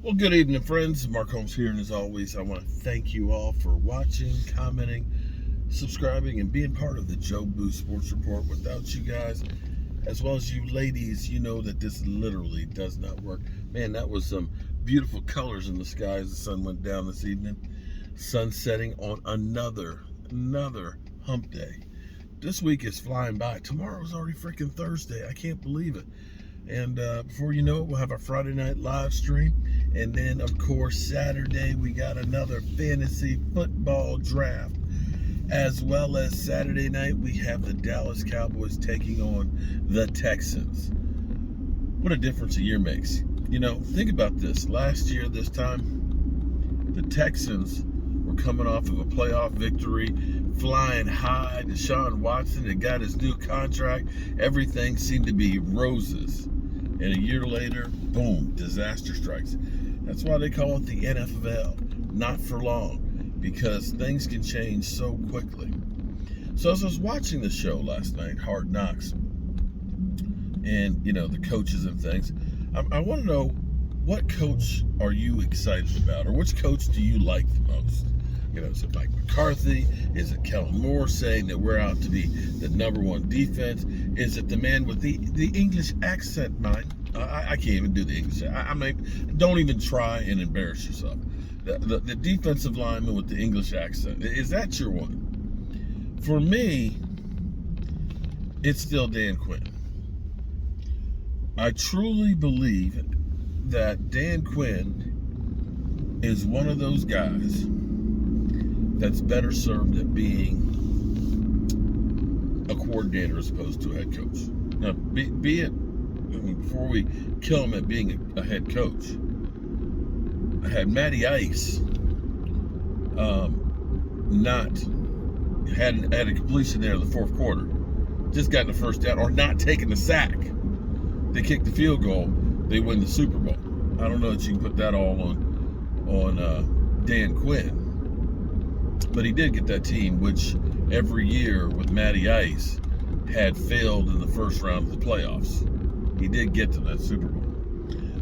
Well, good evening, friends. Mark Holmes here, and as always, I want to thank you all for watching, commenting, subscribing, and being part of the Joe Boo Sports Report. Without you guys, as well as you ladies, you know that this literally does not work. Man, that was some beautiful colors in the sky as the sun went down this evening. Sun setting on another hump day. This week is flying by. Tomorrow's already freaking Thursday. I can't believe it. And before you know it, we'll have our Friday night live stream. And then, of course, Saturday, we got another fantasy football draft. As well as Saturday night, we have the Dallas Cowboys taking on the Texans. What a difference a year makes. You know, think about this. Last year, this time, the Texans were coming off of a playoff victory, flying high. Deshaun Watson had got his new contract. Everything seemed to be roses. And a year later, boom, disaster strikes. That's why they call it the NFL. Not for long, because things can change so quickly. So as I was watching the show last night, Hard Knocks, and, you know, the coaches and things, I want to know, what coach are you excited about? Or which coach do you like the most? You know, is it Mike McCarthy? Is it Kellen Moore saying that we're out to be the number one defense? Is it the man with the English accent, mine? I can't even do the English. I mean, don't even try and embarrass yourself. The defensive lineman with the English accent. Is that your one? For me, it's still Dan Quinn. I truly believe that Dan Quinn is one of those guys that's better served at being a coordinator as opposed to a head coach. Now, be it, before we kill him at being a head coach, I had Matty Ice not had a completion there in the fourth quarter, just gotten the first down, or not taking the sack. They kick the field goal, they win the Super Bowl. I don't know that you can put that all on Dan Quinn. But he did get that team, which every year with Matty Ice had failed in the first round of the playoffs. He did get to that Super Bowl.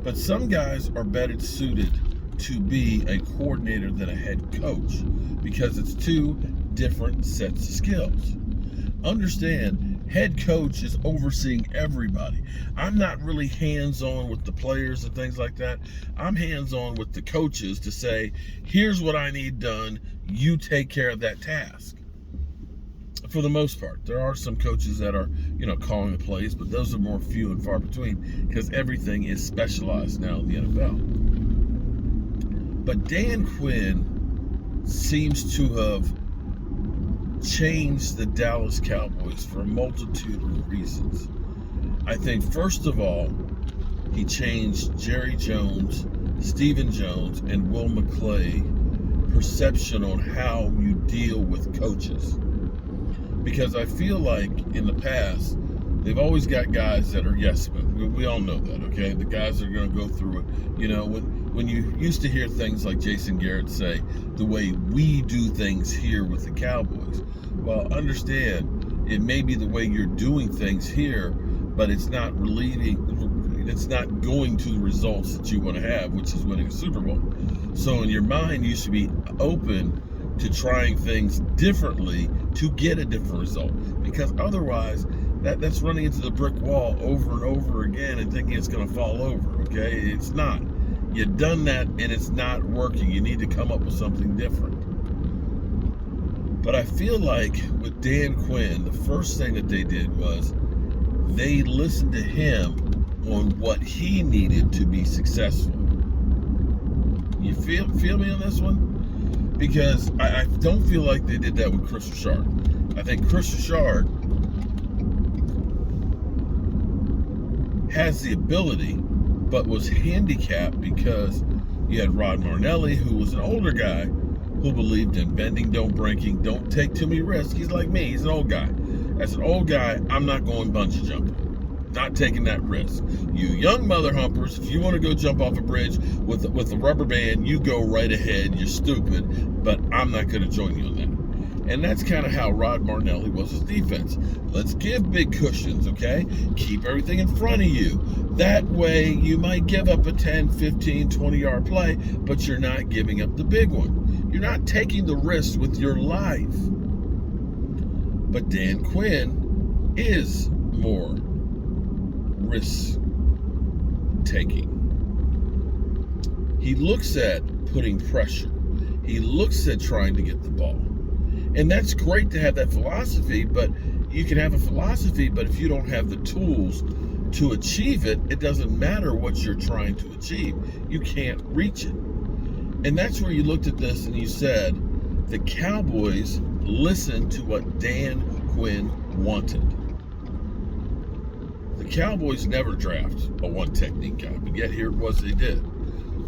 But some guys are better suited to be a coordinator than a head coach because it's two different sets of skills. Understand, head coach is overseeing everybody. I'm not really hands-on with the players and things like that. I'm hands-on with the coaches to say, here's what I need done. You take care of that task. For the most part, there are some coaches that are, calling the plays, but those are more few and far between because everything is specialized now in the NFL. But Dan Quinn seems to have changed the Dallas Cowboys for a multitude of reasons. I think, first of all, he changed Jerry Jones, Stephen Jones, and Will McClay perception on how you deal with coaches. Because I feel like in the past, they've always got guys that are yes men. We all know that, okay? The guys that are going to go through it. When you used to hear things like Jason Garrett say, the way we do things here with the Cowboys. Well, understand, it may be the way you're doing things here, but it's not going to the results that you want to have, which is winning a Super Bowl. So in your mind, you should be open to trying things differently to get a different result. Because otherwise, that's running into the brick wall over and over again and thinking it's going to fall over, okay? It's not. You've done that and it's not working. You need to come up with something different. But I feel like with Dan Quinn, the first thing that they did was they listened to him on what he needed to be successful. You feel me on this one? Because I don't feel like they did that with Chris Richard. I think Chris Richard has the ability, but was handicapped because you had Rod Marnelli, who was an older guy who believed in bending, don't breaking, don't take too many risks. He's like me, he's an old guy. As an old guy, I'm not going bungee jumping. Not taking that risk. You young mother humpers, if you want to go jump off a bridge with a rubber band, you go right ahead. You're stupid, but I'm not going to join you on that. And that's kind of how Rod Marnelli was his defense. Let's give big cushions, okay? Keep everything in front of you. That way, you might give up a 10, 15, 20-yard play, but you're not giving up the big one. You're not taking the risk with your life. But Dan Quinn is more risk-taking. He looks at putting pressure. He looks at trying to get the ball. And that's great to have that philosophy, but you can have a philosophy, but if you don't have the tools to achieve it, it doesn't matter what you're trying to achieve. You can't reach it. And that's where you looked at this and you said, the Cowboys listened to what Dan Quinn wanted. The Cowboys never draft a one technique guy, but yet here it was they did.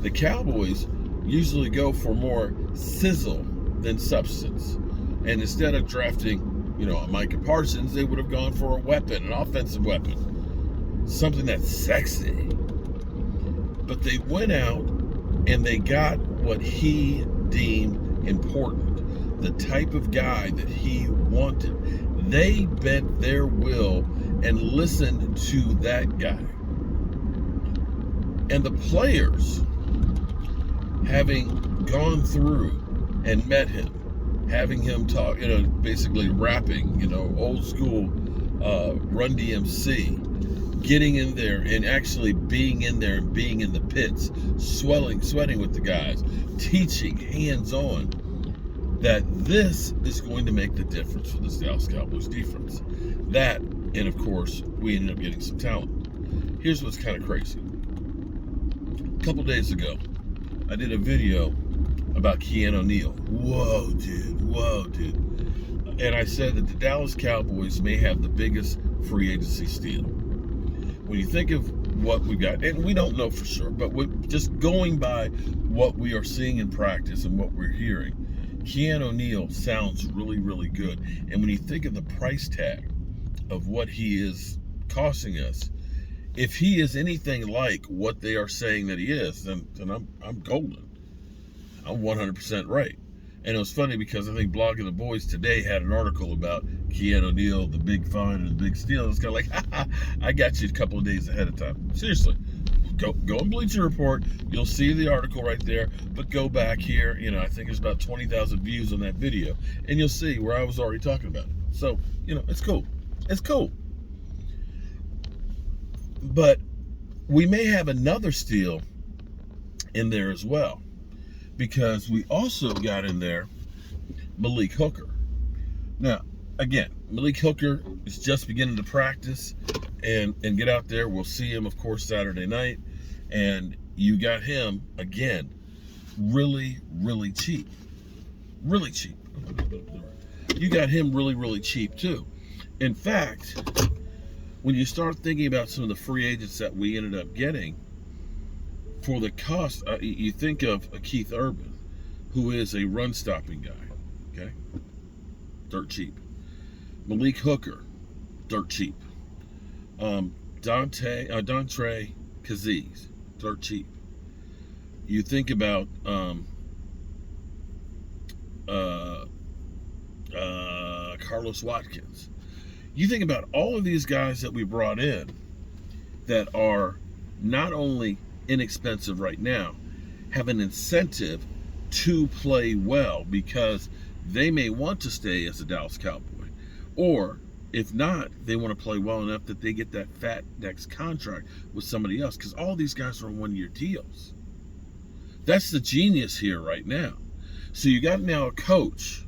The Cowboys usually go for more sizzle than substance. And instead of drafting, a Micah Parsons, they would have gone for a weapon, an offensive weapon. Something that's sexy. But they went out and they got what he deemed important, the type of guy that he wanted. They bent their will and listened to that guy. And the players, having gone through and met him, having him talk, basically rapping, old school Run DMC, getting in there and actually being in there and being in the pits, sweating with the guys, teaching hands-on, that this is going to make the difference for this Dallas Cowboys defense. That, and of course, we ended up getting some talent. Here's what's kind of crazy. A couple days ago, I did a video about Quinn O'Neal. Whoa, dude. And I said that the Dallas Cowboys may have the biggest free agency steal. When you think of what we got, and we don't know for sure, but just going by what we are seeing in practice and what we're hearing, Quinn O'Neal sounds really, really good. And when you think of the price tag of what he is costing us, if he is anything like what they are saying that he is, then I'm golden. I'm 100% right. And it was funny because I think Blogging the Boys today had an article about Quinn O'Neal, the big find and the big steal. It's kind of like, I got you a couple of days ahead of time. Seriously, go on Bleacher Report. You'll see the article right there. But go back here. I think there's about 20,000 views on that video, and you'll see where I was already talking about it. So, it's cool. It's cool. But we may have another steal in there as well, because we also got in there Malik Hooker. Now, again, Malik Hooker is just beginning to practice and get out there. We'll see him, of course, Saturday night. And you got him, again, really, really cheap. Really cheap. You got him really, really cheap, too. In fact, when you start thinking about some of the free agents that we ended up getting, for the cost, you think of a Keith Urban, who is a run-stopping guy, okay? Dirt cheap. Malik Hooker, dirt cheap. Dontre Kazee, dirt cheap. You think about Carlos Watkins. You think about all of these guys that we brought in that are not only inexpensive right now, have an incentive to play well because they may want to stay as a Dallas Cowboy, or if not, they want to play well enough that they get that fat next contract with somebody else, because all these guys are on one-year deals. That's the genius here right now. So you got now a coach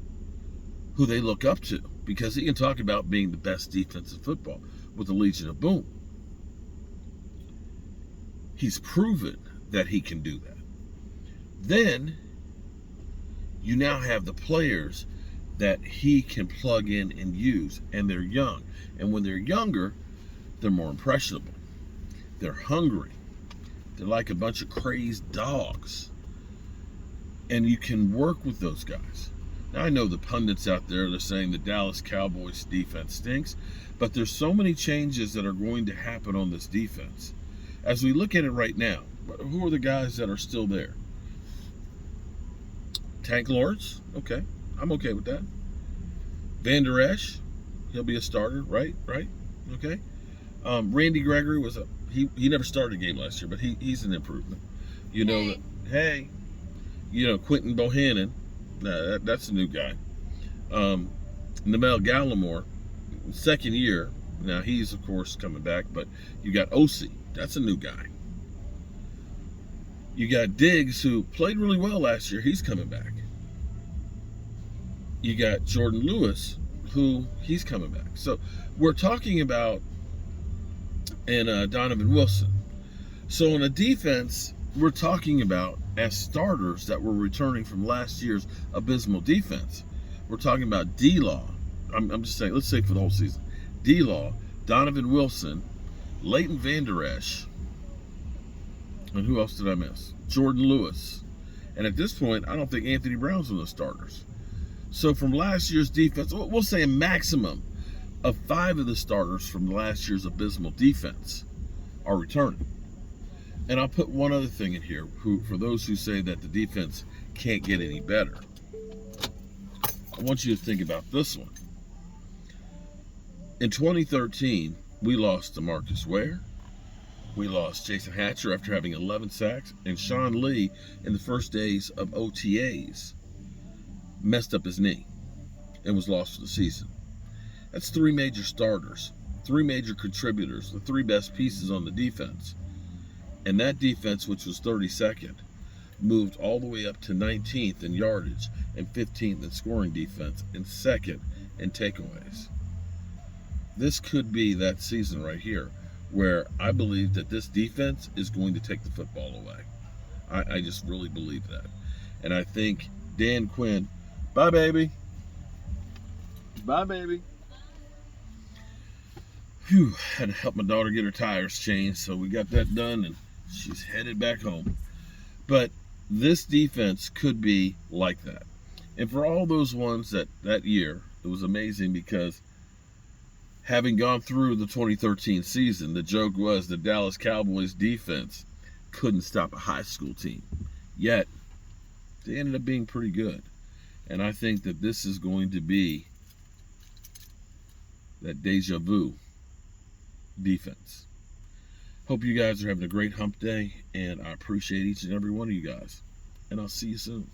who they look up to, because he can talk about being the best defense in football with the Legion of Boom. He's proven that he can do that. Then you now have the players that he can plug in and use, and they're young. And when they're younger, they're more impressionable. They're hungry. They're like a bunch of crazed dogs. And you can work with those guys. Now, I know the pundits out there, they're saying the Dallas Cowboys defense stinks, but there's so many changes that are going to happen on this defense. As we look at it right now, who are the guys that are still there? Tank Lawrence, okay. I'm okay with that. Van Der Esch, he'll be a starter, right? Okay. Randy Gregory he never started a game last year, but he's an improvement. You know that. Hey, Quentin Bohannon, that's a new guy. Namel Gallimore, second year. Now he's of course coming back, but you got Osi, that's a new guy. You got Diggs, who played really well last year. He's coming back. You got Jordan Lewis, who he's coming back. So we're talking about and Donovan Wilson. So in a defense, we're talking about as starters that were returning from last year's abysmal defense. We're talking about D-Law. I'm just saying, let's say for the whole season. D-Law, Donovan Wilson, Leighton Vander Esch, and who else did I miss? Jordan Lewis. And at this point, I don't think Anthony Brown's one of the starters. So from last year's defense, we'll say a maximum of 5 of the starters from last year's abysmal defense are returning. And I'll put one other thing in here, for those who say that the defense can't get any better. I want you to think about this one. In 2013, we lost DeMarcus Ware. We lost Jason Hatcher after having 11 sacks, and Sean Lee in the first days of OTAs messed up his knee and was lost for the season. That's 3 major starters, 3 major contributors, the 3 best pieces on the defense. And that defense, which was 32nd, moved all the way up to 19th in yardage and 15th in scoring defense and 2nd in takeaways. This could be that season right here where I believe that this defense is going to take the football away. I just really believe that. And I think Dan Quinn, bye baby. Bye baby. Whew, had to help my daughter get her tires changed, so we got that done and she's headed back home. But this defense could be like that. And for all those ones that year, it was amazing because having gone through the 2013 season, the joke was the Dallas Cowboys defense couldn't stop a high school team. Yet, they ended up being pretty good. And I think that this is going to be that deja vu defense. Hope you guys are having a great hump day, and I appreciate each and every one of you guys. And I'll see you soon.